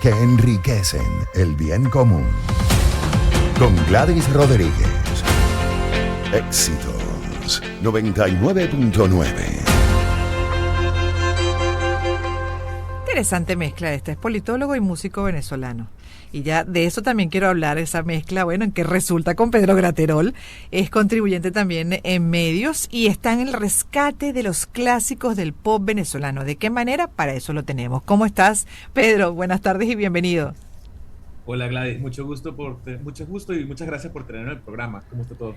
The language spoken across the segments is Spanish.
que enriquecen el bien común. Con Gladys Rodríguez. Éxitos 99.9. Interesante mezcla esta, es politólogo y músico venezolano. Y ya de eso también quiero hablar, esa mezcla, bueno, en que resulta con Pedro Graterol. Es contribuyente también en medios y está en el rescate de los clásicos del pop venezolano. ¿De qué manera? Para eso lo tenemos. ¿Cómo estás, Pedro? Buenas tardes y bienvenido. Hola Gladys, mucho gusto y muchas gracias por tenerme en el programa. ¿Cómo está todo?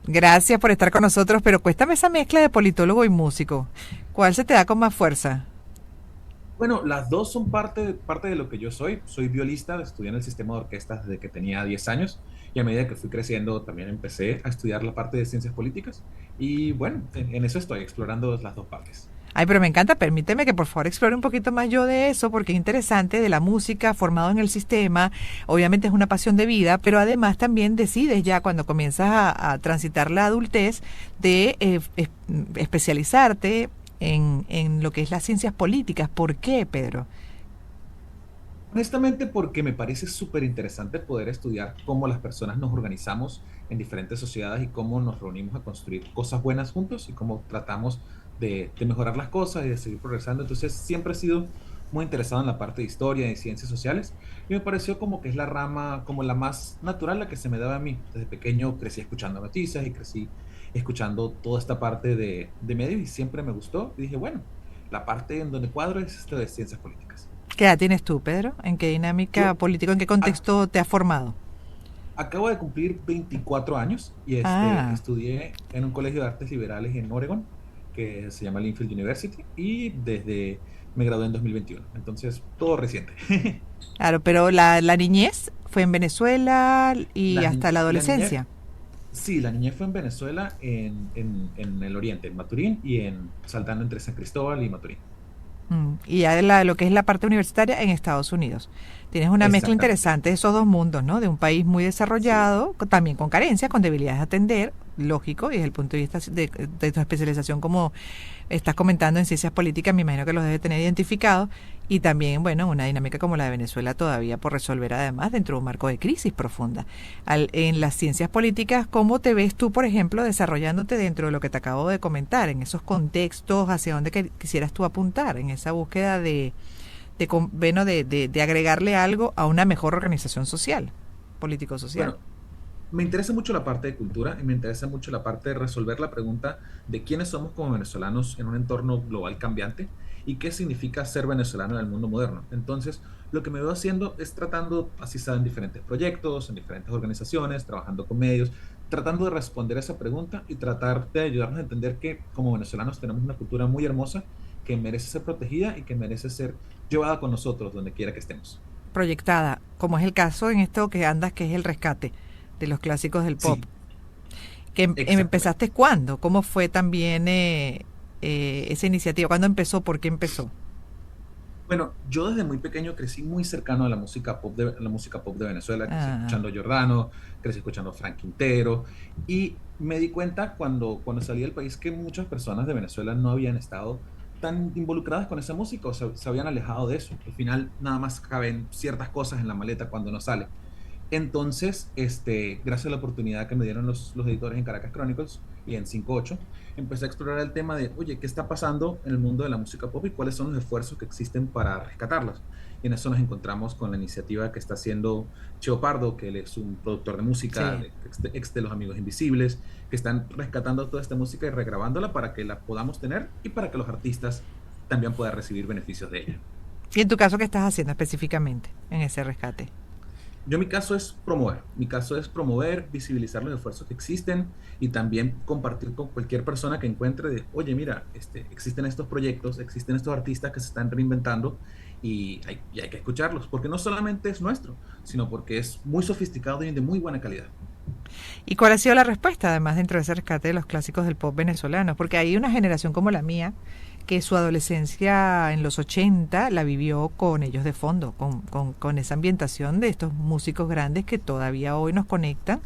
Gracias por estar con nosotros, pero cuéntame esa mezcla de politólogo y músico. ¿Cuál se te da con más fuerza? Bueno, las dos son parte de lo que yo soy. Soy violista, estudié en el sistema de orquestas desde que tenía 10 años y a medida que fui creciendo también empecé a estudiar la parte de ciencias políticas y bueno, en eso estoy explorando las dos partes. Ay, pero me encanta, permíteme que por favor explore un poquito más yo de eso, porque es interesante, de la música, formado en el sistema, obviamente es una pasión de vida, pero además también decides ya cuando comienzas a transitar la adultez de especializarte en lo que es las ciencias políticas. ¿Por qué, Pedro? Honestamente, porque me parece súper interesante poder estudiar cómo las personas nos organizamos en diferentes sociedades y cómo nos reunimos a construir cosas buenas juntos y cómo tratamos de mejorar las cosas y de seguir progresando. Entonces, siempre he sido muy interesado en la parte de historia y ciencias sociales y me pareció como que es la rama, como la más natural, la que se me daba a mí. Desde pequeño crecí escuchando noticias y crecí escuchando toda esta parte de medios y siempre me gustó y dije, bueno, la parte en donde cuadro es esto de ciencias políticas. ¿Qué edad tienes tú, Pedro? ¿En qué dinámica Yo política, en qué contexto te has formado? acabo de cumplir 24 años y Ah, estudié en un colegio de artes liberales en Oregon, que se llama Linfield University, y desde me gradué en 2021. Entonces, todo reciente. claro, pero la niñez fue en Venezuela y La, hasta ni- la la niñez, adolescencia. sí, la niñez fue en Venezuela, en el oriente, en Maturín, y saltando entre San Cristóbal y Maturín. Y ya lo que es la parte universitaria en Estados Unidos. Tienes una mezcla Exactamente. interesante de esos dos mundos, ¿no? De un país muy Sí. desarrollado, también con carencias, con debilidades a atender, lógico, y desde el punto de vista de tu especialización, como estás comentando en ciencias políticas, me imagino que los debe tener identificados, y también, bueno, una dinámica como la de Venezuela todavía por resolver, además, dentro de un marco de crisis profunda. En las ciencias políticas, ¿cómo te ves tú, por ejemplo, desarrollándote dentro de lo que te acabo de comentar, en esos contextos, hacia dónde quisieras tú apuntar, en esa búsqueda bueno, de agregarle algo a una mejor organización social, político-social? Bueno, me interesa mucho la parte de cultura y me interesa mucho la parte de resolver la pregunta de quiénes somos como venezolanos en un entorno global cambiante y qué significa ser venezolano en el mundo moderno. Entonces, lo que me veo haciendo es tratando, así sea en diferentes proyectos, en diferentes organizaciones, trabajando con medios, tratando de responder esa pregunta y tratar de ayudarnos a entender que como venezolanos tenemos una cultura muy hermosa que merece ser protegida y que merece ser llevada con nosotros donde quiera que estemos. Proyectada, como es el caso en esto que andas, que es el rescate de los clásicos del pop. Sí, Que exactamente. empezaste cuándo, cómo fue también esa iniciativa, cuándo empezó, por qué empezó. Bueno, yo desde muy pequeño crecí muy cercano a la música pop de Venezuela, crecí Ah, escuchando Giordano, crecí escuchando Frank Quintero y me di cuenta cuando salí del país que muchas personas de Venezuela no habían estado tan involucradas con esa música o se habían alejado de eso. Al final nada más caben ciertas cosas en la maleta cuando uno sale. Entonces, gracias a la oportunidad que me dieron los editores en Caracas Chronicles y en 58, empecé a explorar el tema de, oye, ¿qué está pasando en el mundo de la música pop y cuáles son los esfuerzos que existen para rescatarlas? Y en eso nos encontramos con la iniciativa que está haciendo Cheo Pardo, que él es un productor de música, sí. ex de Los Amigos Invisibles, que están rescatando toda esta música y regrabándola para que la podamos tener y para que los artistas también puedan recibir beneficios de ella. Y en tu caso, ¿qué estás haciendo específicamente en ese rescate? Yo mi caso es promover, visibilizar los esfuerzos que existen y también compartir con cualquier persona que encuentre de, oye, mira, existen estos proyectos, existen estos artistas que se están reinventando y hay que escucharlos, porque no solamente es nuestro, sino porque es muy sofisticado y de muy buena calidad. ¿Y cuál ha sido la respuesta, además, dentro de ese rescate de los clásicos del pop venezolano? Porque hay una generación como la mía que su adolescencia en los 80 la vivió con ellos de fondo, con esa ambientación de estos músicos grandes que todavía hoy nos conectan,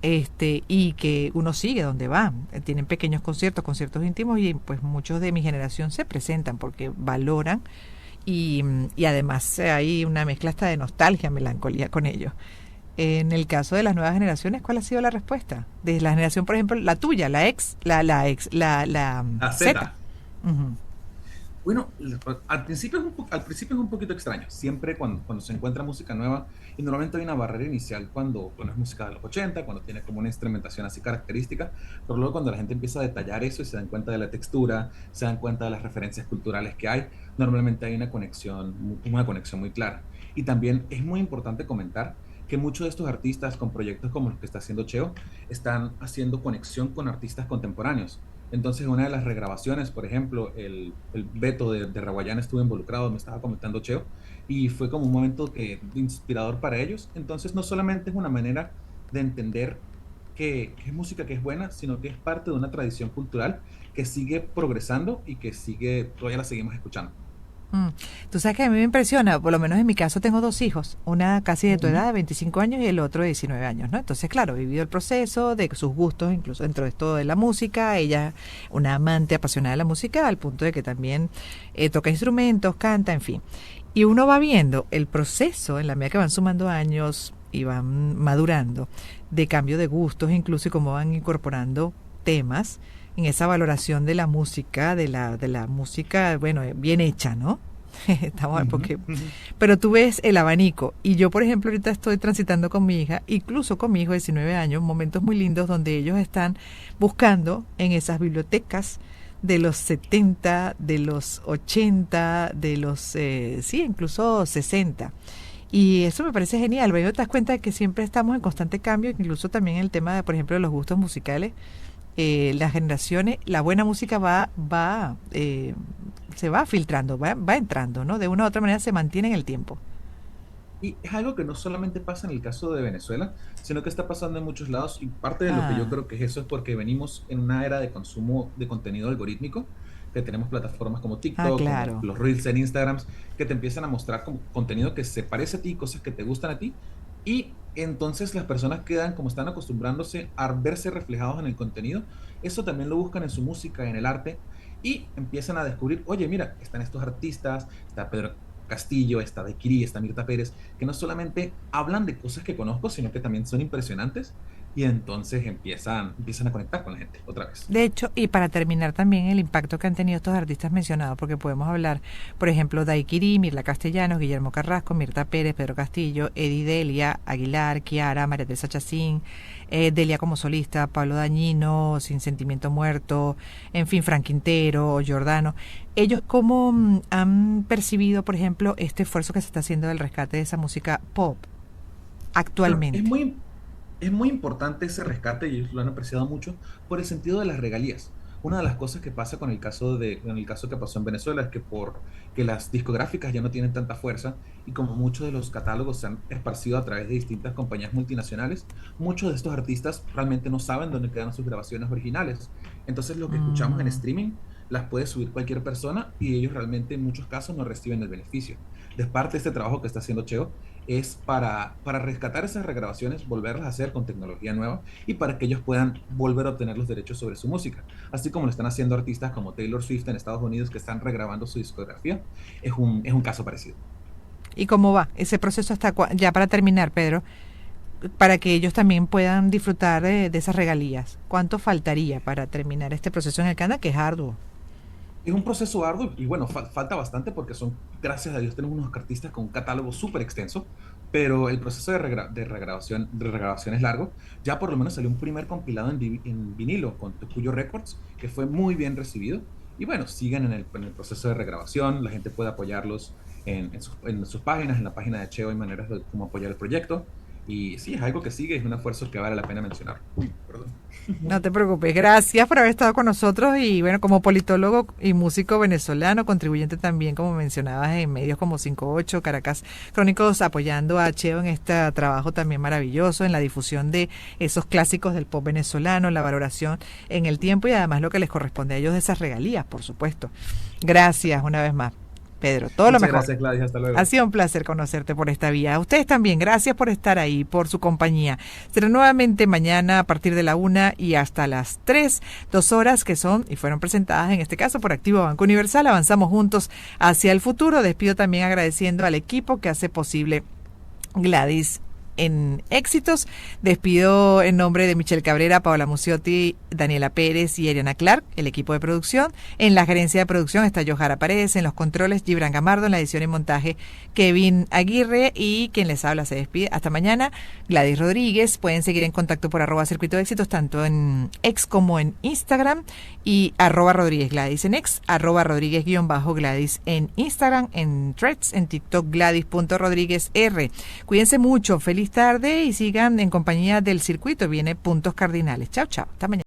y que uno sigue donde va. Tienen pequeños conciertos, conciertos íntimos, y pues muchos de mi generación se presentan porque valoran y además hay una mezcla hasta de nostalgia, melancolía con ellos. En el caso de las nuevas generaciones, ¿cuál ha sido la respuesta? De la generación, por ejemplo, la tuya, la La Z. Z. Ujú. Bueno, al principio es un poquito extraño. Siempre cuando se encuentra música nueva, y normalmente hay una barrera inicial cuando es música de los 80, cuando tiene como una instrumentación así característica, pero luego cuando la gente empieza a detallar eso y se dan cuenta de la textura, se dan cuenta de las referencias culturales que hay, normalmente hay una conexión muy clara. Y también es muy importante comentar que muchos de estos artistas con proyectos como los que está haciendo Cheo están haciendo conexión con artistas contemporáneos. Entonces, una de las regrabaciones, por ejemplo, el Beto de Raguayana estuvo involucrado, me estaba comentando Cheo, y fue como un momento inspirador para ellos. Entonces, no solamente es una manera de entender que es música que es buena, sino que es parte de una tradición cultural que sigue progresando y que todavía la seguimos escuchando. Mm. Tú sabes que a mí me impresiona, por lo menos en mi caso tengo dos hijos, una casi de tu Ujú. edad, de 25 años, y el otro de 19 años, ¿no? Entonces, claro, he vivido el proceso de sus gustos, incluso dentro de esto de la música, ella una amante apasionada de la música, al punto de que también toca instrumentos, canta, en fin. Y uno va viendo el proceso en la medida que van sumando años y van madurando, de cambio de gustos, incluso y cómo van incorporando temas en esa valoración de la música, de la música, bueno, bien hecha, ¿no? Estamos Ujú, porque, ujú. pero tú ves el abanico y yo, por ejemplo, ahorita estoy transitando con mi hija, incluso con mi hijo de 19 años, momentos muy lindos donde ellos están buscando en esas bibliotecas de los 70, de los 80, de los, sí, incluso 60. Y eso me parece genial, porque te das cuenta de que siempre estamos en constante cambio, incluso también el tema, de, por ejemplo, de los gustos musicales. Las generaciones, la buena música se va filtrando, va entrando, ¿no? De una u otra manera se mantiene en el tiempo. Y es algo que no solamente pasa en el caso de Venezuela, sino que está pasando en muchos lados. Y parte de lo que yo Ah, creo que es eso es porque venimos en una era de consumo de contenido algorítmico, que tenemos plataformas como TikTok, como claro. los Reels en Instagram, que te empiezan a mostrar como contenido que se parece a ti, cosas que te gustan a ti. Y entonces las personas quedan como están acostumbrándose a verse reflejados en el contenido. Eso también lo buscan en su música, en el arte. Y empiezan a descubrir, oye, mira, están estos artistas, está Pedro Castillo, está Daikiri, está Mirta Pérez, que no solamente hablan de cosas que conozco, sino que también son impresionantes y entonces empiezan a conectar con la gente otra vez. De hecho, y para terminar también el impacto que han tenido estos artistas mencionados, porque podemos hablar, por ejemplo, Daikiri, Mirla Castellanos, Guillermo Carrasco, Mirta Pérez, Pedro Castillo, Eddie Delia, Aguilar, Kiara, María Teresa Chacín, Delia como solista, Pablo Dañino, Sin Sentimiento Muerto, en fin, Frank Quintero, Giordano. Ellos, ¿cómo han percibido, por ejemplo, este esfuerzo que se está haciendo del rescate de esa música pop Bueno, actualmente? es muy importante ese rescate y ellos lo han apreciado mucho por el sentido de las regalías. Una de las cosas que pasa con el caso que pasó en Venezuela es que que las discográficas ya no tienen tanta fuerza y como muchos de los catálogos se han esparcido a través de distintas compañías multinacionales, muchos de estos artistas realmente no saben dónde quedan sus grabaciones originales. Entonces lo que escuchamos en Mm. streaming las puede subir cualquier persona y ellos realmente en muchos casos no reciben el beneficio. De parte de este trabajo que está haciendo Cheo es para rescatar esas regrabaciones, volverlas a hacer con tecnología nueva y para que ellos puedan volver a obtener los derechos sobre su música. Así como lo están haciendo artistas como Taylor Swift en Estados Unidos que están regrabando su discografía, es un caso parecido. ¿Y cómo va ese proceso hasta ya para terminar, Pedro? Para que ellos también puedan disfrutar de esas regalías. ¿Cuánto faltaría para terminar este proceso en el Canadá, que es arduo? Es un proceso arduo y bueno, falta bastante porque gracias a Dios, tenemos unos artistas con un catálogo súper extenso, pero el proceso de regrabación es largo. Ya por lo menos salió un primer compilado en vinilo con Tokuyo Records, que fue muy bien recibido. Y bueno, siguen en el proceso de regrabación, la gente puede apoyarlos en sus páginas, en la página de Cheo hay maneras de cómo apoyar el proyecto. Y sí, es algo que sigue, es un esfuerzo que vale la pena mencionar. Uy, perdón. No te preocupes. Gracias por haber estado con nosotros y bueno, como politólogo y músico venezolano, contribuyente también, como mencionabas, en medios como 58, Caracas Crónicos, apoyando a Cheo en este trabajo también maravilloso, en la difusión de esos clásicos del pop venezolano, la valoración en el tiempo y además lo que les corresponde a ellos de esas regalías, por supuesto. Gracias una vez más. Pedro, todo lo Muchas mejor. gracias, Gladys. Hasta luego. Ha sido un placer conocerte por esta vía. A ustedes también, gracias por estar ahí, por su compañía. Será nuevamente mañana a partir de la 1 y hasta las 3, 2 horas que son y fueron presentadas en este caso por Activo Banco Universal. Avanzamos juntos hacia el futuro. Despido también agradeciendo al equipo que hace posible Gladys en Éxitos. Despido en nombre de Michelle Cabrera, Paola Muciotti, Daniela Pérez y Ariana Clark, el equipo de producción. En la gerencia de producción está Johara Paredes, en los controles Gibran Gamardo, en la edición y montaje Kevin Aguirre, y quien les habla se despide. Hasta mañana, Gladys Rodríguez. Pueden seguir en contacto por @Circuito de Éxitos, tanto en X como en Instagram, y @Rodríguez Gladys en X, @Rodríguez_Gladys en Instagram, en Threads, en TikTok Gladys.RodríguezR. Cuídense mucho, feliz tarde y sigan en compañía del circuito. Viene Puntos Cardinales. Chao, chao. Hasta mañana.